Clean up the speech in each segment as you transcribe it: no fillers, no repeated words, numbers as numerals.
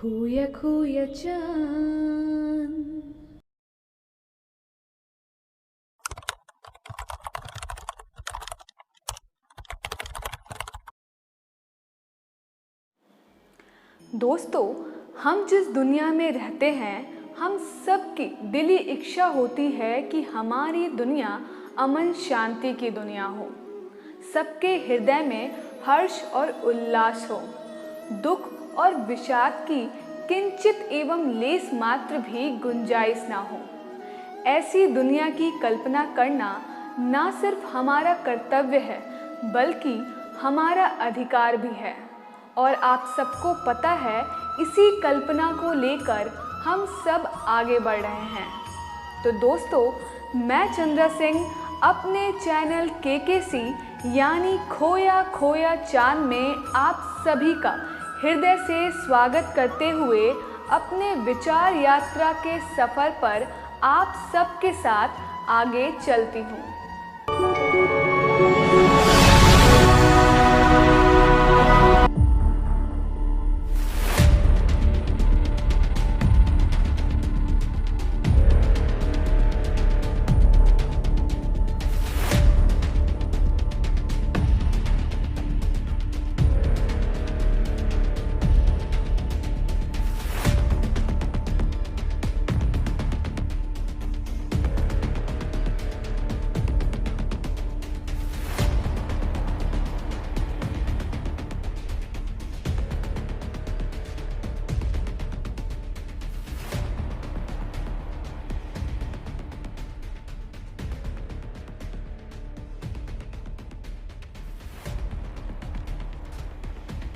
खोया खोया चांद। दोस्तों, हम जिस दुनिया में रहते हैं, हम सबकी दिली इच्छा होती है कि हमारी दुनिया अमन शांति की दुनिया हो। सबके हृदय में हर्ष और उल्लास हो, दुख और विषाद की किंचित एवं लेस मात्र भी गुंजाइश ना हो। ऐसी दुनिया की कल्पना करना ना सिर्फ हमारा कर्तव्य है, बल्कि हमारा अधिकार भी है। और आप सबको पता है, इसी कल्पना को लेकर हम सब आगे बढ़ रहे हैं। तो दोस्तों, मैं चंद्रा सिंह अपने चैनल केकेसी यानी खोया खोया चांद में आप सभी का हृदय से स्वागत करते हुए अपने विचार यात्रा के सफ़र पर आप सबके साथ आगे चलती हूँ।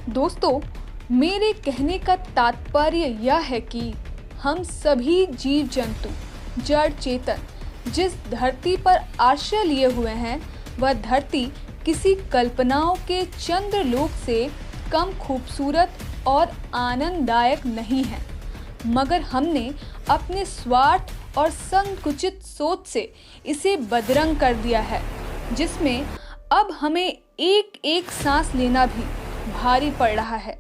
दोस्तों, मेरे कहने का तात्पर्य यह है कि हम सभी जीव जंतु, जड़ चेतन जिस धरती पर आश्रय लिए हुए हैं, वह धरती किसी कल्पनाओं के चंद्रलोक से कम खूबसूरत और आनंददायक नहीं है, मगर हमने अपने स्वार्थ और संकुचित सोच से इसे बदरंग कर दिया है, जिसमें अब हमें एक एक सांस लेना भी भारी पड़ रहा है।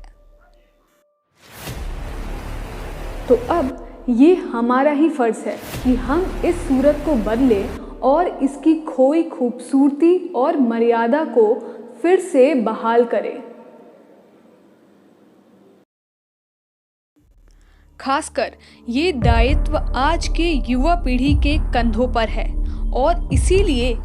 तो अब ये हमारा ही फर्ज है कि हम इस सूरत को बदलें और इसकी खोई खूबसूरती और मर्यादा को फिर से बहाल करें। खासकर ये दायित्व आज के युवा पीढ़ी के कंधों पर है और इसीलिए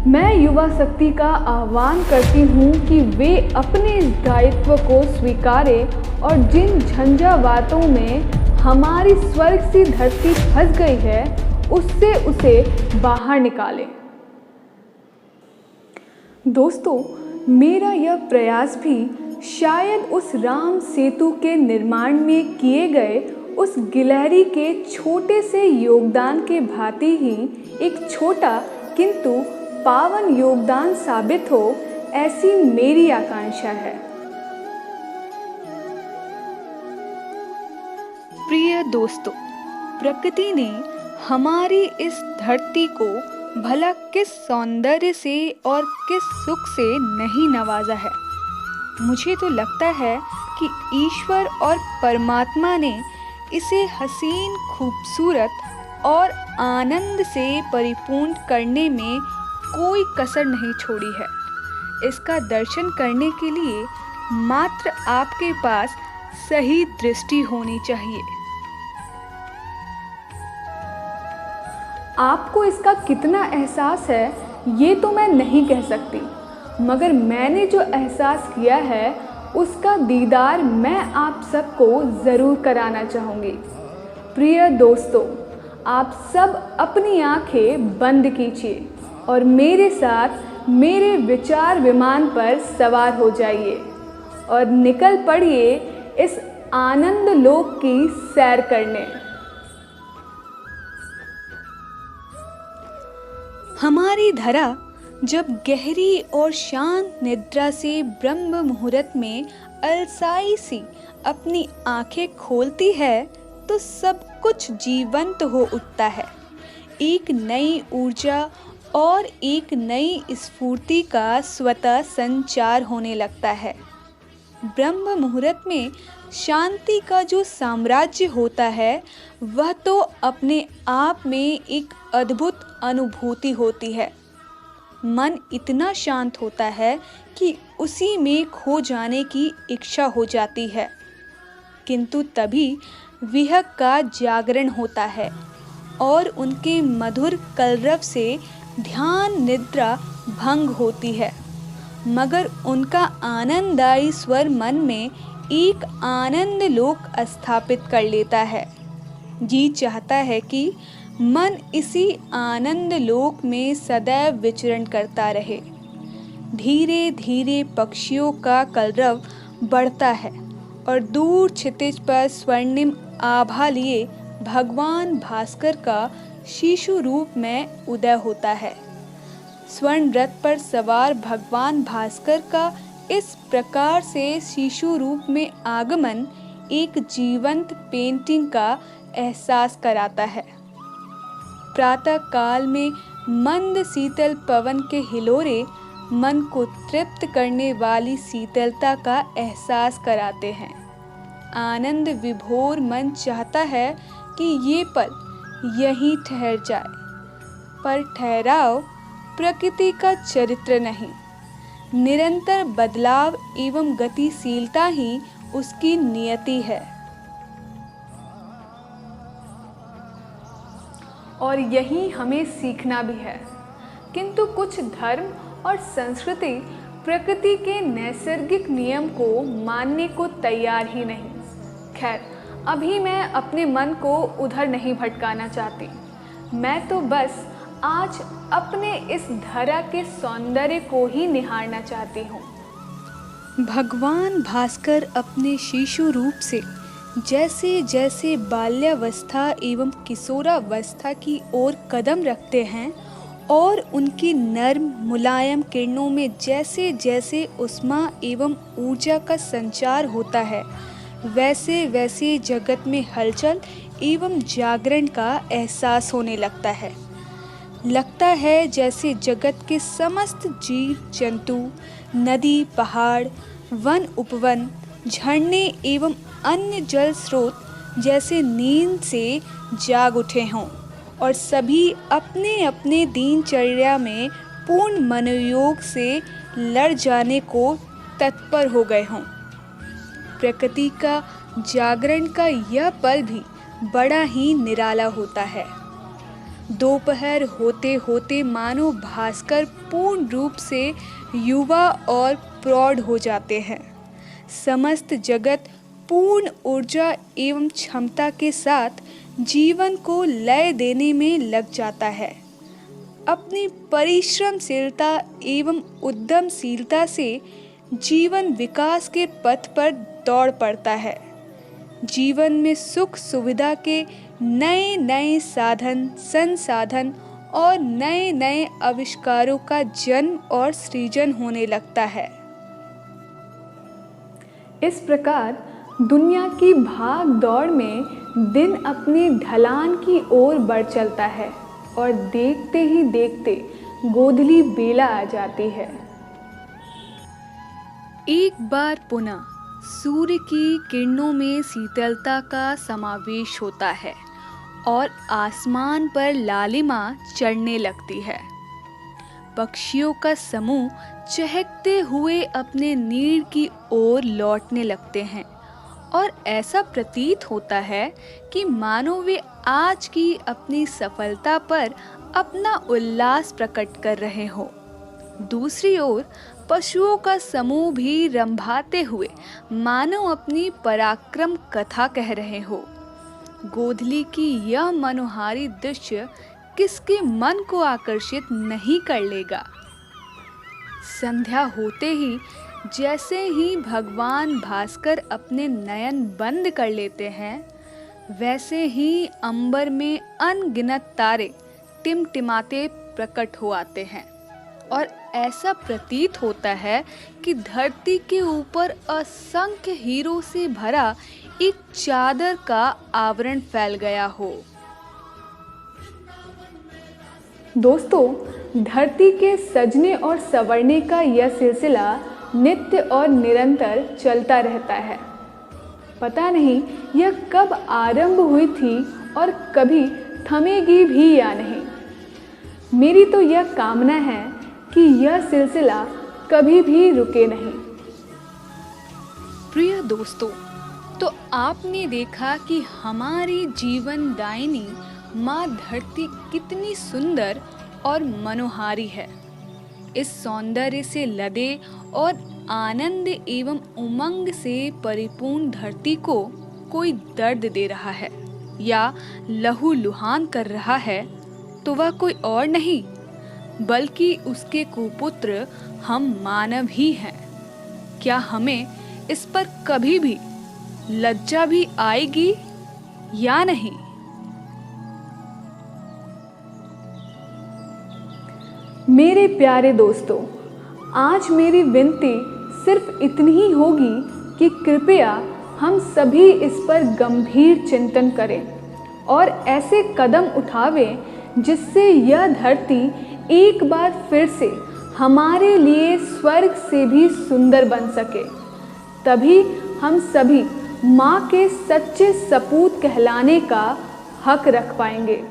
मैं युवा शक्ति का आह्वान करती हूँ कि वे अपने इस दायित्व को स्वीकारें और जिन झंझावातों में हमारी स्वर्ग सी धरती फंस गई है, उससे उसे बाहर निकालें। दोस्तों, मेरा यह प्रयास भी शायद उस राम सेतु के निर्माण में किए गए उस गिलहरी के छोटे से योगदान के भांति ही एक छोटा किंतु पावन योगदान साबित हो, ऐसी मेरी आकांक्षा है। प्रिय दोस्तों, प्रकृति ने हमारी इस धरती को भला किस सौंदर्य से और किस सुख से नहीं नवाजा है। मुझे तो लगता है कि ईश्वर और परमात्मा ने इसे हसीन, खूबसूरत और आनंद से परिपूर्ण करने में कोई कसर नहीं छोड़ी है। इसका दर्शन करने के लिए मात्र आपके पास सही दृष्टि होनी चाहिए। आपको इसका कितना एहसास है, ये तो मैं नहीं कह सकती, मगर मैंने जो एहसास किया है उसका दीदार मैं आप सबको ज़रूर कराना चाहूँगी। प्रिय दोस्तों, आप सब अपनी आंखें बंद कीजिए और मेरे साथ मेरे विचार विमान पर सवार हो जाइए और निकल पड़िए इस आनंद लोक की सैर करने। हमारी धरा जब गहरी और शांत निद्रा से ब्रह्म मुहूर्त में अलसाई सी अपनी आंखें खोलती है, तो सब कुछ जीवंत हो उठता है। एक नई ऊर्जा और एक नई स्फूर्ति का स्वतः संचार होने लगता है। ब्रह्म मुहूर्त में शांति का जो साम्राज्य होता है वह तो अपने आप में एक अद्भुत अनुभूति होती है। मन इतना शांत होता है कि उसी में खो जाने की इच्छा हो जाती है, किंतु तभी विहग का जागरण होता है और उनके मधुर कलरव से ध्यान निद्रा भंग होती है, मगर उनका आनंददायी स्वर मन में एक आनंद लोक स्थापित कर लेता है। जी चाहता है कि मन इसी आनंद लोक में सदैव विचरण करता रहे। धीरे धीरे पक्षियों का कलरव बढ़ता है और दूर क्षितिज पर स्वर्णिम आभा लिए भगवान भास्कर का शिशु रूप में उदय होता है। स्वर्ण रथ पर सवार भगवान भास्कर का इस प्रकार से शिशु रूप में आगमन एक जीवंत पेंटिंग का एहसास कराता है। प्रातः काल में मंद शीतल पवन के हिलोरे मन को तृप्त करने वाली शीतलता का एहसास कराते हैं। आनंद विभोर मन चाहता है कि ये पल यहीं ठहर जाए, पर ठहराव प्रकृति का चरित्र नहीं, निरंतर बदलाव एवं गतिशीलता ही उसकी नियति है। और यही हमें सीखना भी है, किंतु कुछ धर्म और संस्कृति प्रकृति के नैसर्गिक नियम को मानने को तैयार ही नहीं। खैर, अभी मैं अपने मन को उधर नहीं भटकाना चाहती। मैं तो बस आज अपने इस धरा के सौंदर्य को ही निहारना चाहती हूँ। भगवान भास्कर अपने शिशु रूप से जैसे जैसे बाल्यावस्था एवं किशोरावस्था की ओर कदम रखते हैं और उनकी नर्म मुलायम किरणों में जैसे जैसे उष्मा एवं ऊर्जा का संचार होता है, वैसे वैसे जगत में हलचल एवं जागरण का एहसास होने लगता है। लगता है जैसे जगत के समस्त जीव जंतु, नदी, पहाड़, वन उपवन, झरने एवं अन्य जल स्रोत जैसे नींद से जाग उठे हों और सभी अपने अपने दिनचर्या में पूर्ण मनोयोग से लड़ जाने को तत्पर हो गए हों। प्रकृति का जागरण का यह पल भी बड़ा ही निराला होता है। दोपहर होते होते मानो भास्कर पूर्ण रूप से युवा और प्रौढ़ हो जाते हैं। समस्त जगत पूर्ण ऊर्जा एवं क्षमता के साथ जीवन को लय देने में लग जाता है। अपनी परिश्रमशीलता एवं उद्यमशीलता से जीवन विकास के पथ पर दौड़ पड़ता है। जीवन में सुख सुविधा के नए नए साधन संसाधन और नए नए आविष्कारों का जन्म और सृजन होने लगता है। इस प्रकार दुनिया की भाग दौड़ में दिन अपने ढलान की ओर बढ़ चलता है और देखते ही देखते गोधली बेला आ जाती है। एक बार पुनः सूर्य की किरणों में शीतलता का समावेश होता है और आसमान पर लालिमा चढ़ने लगती है। पक्षियों का समूह चहकते हुए अपने नीड़ की ओर लौटने लगते हैं और ऐसा प्रतीत होता है कि मानो वे आज की अपनी सफलता पर अपना उल्लास प्रकट कर रहे हो। दूसरी ओर पशुओं का समूह भी रंभाते हुए मानो अपनी पराक्रम कथा कह रहे हो। गोधली की यह मनोहारी दृश्य किसके मन को आकर्षित नहीं कर लेगा। संध्या होते ही जैसे ही भगवान भास्कर अपने नयन बंद कर लेते हैं, वैसे ही अंबर में अनगिनत तारे टिमटिमाते प्रकट हो आते हैं और ऐसा प्रतीत होता है कि धरती के ऊपर असंख्य हीरों से भरा एक चादर का आवरण फैल गया हो। दोस्तों, धरती के सजने और संवरने का यह सिलसिला नित्य और निरंतर चलता रहता है। पता नहीं यह कब आरंभ हुई थी और कभी थमेगी भी या नहीं। मेरी तो यह कामना है कि यह सिलसिला कभी भी रुके नहीं। प्रिय दोस्तों, तो आपने देखा कि हमारी जीवनदायिनी माँ धरती कितनी सुंदर और मनोहारी है। इस सौंदर्य से लदे और आनंद एवं उमंग से परिपूर्ण धरती को कोई दर्द दे रहा है या लहूलुहान कर रहा है तो वह कोई और नहीं बल्कि उसके कुपुत्र हम मानव ही हैं। क्या हमें इस पर कभी भी लज्जा भी आएगी या नहीं? मेरे प्यारे दोस्तों, आज मेरी विनती सिर्फ इतनी ही होगी कि कृपया हम सभी इस पर गंभीर चिंतन करें और ऐसे कदम उठावें जिससे यह धरती एक बार फिर से हमारे लिए स्वर्ग से भी सुंदर बन सके। तभी हम सभी माँ के सच्चे सपूत कहलाने का हक रख पाएंगे।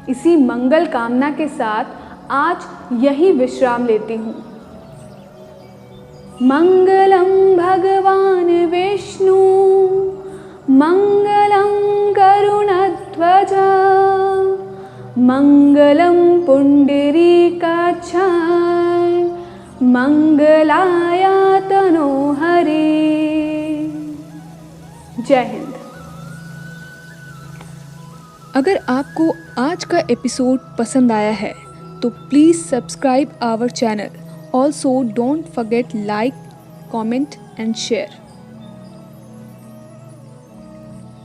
इसी मंगल कामना के साथ आज यही विश्राम लेती हूँ। मंगलम भगवान विष्णु, मंगलम गरुणध्वज, मंगलम पुंडरीकाक्ष, मंगलाय तनोहरे। जय हिंद। अगर आपको आज का एपिसोड पसंद आया है तो please subscribe our channel. Also don't forget like, comment and share.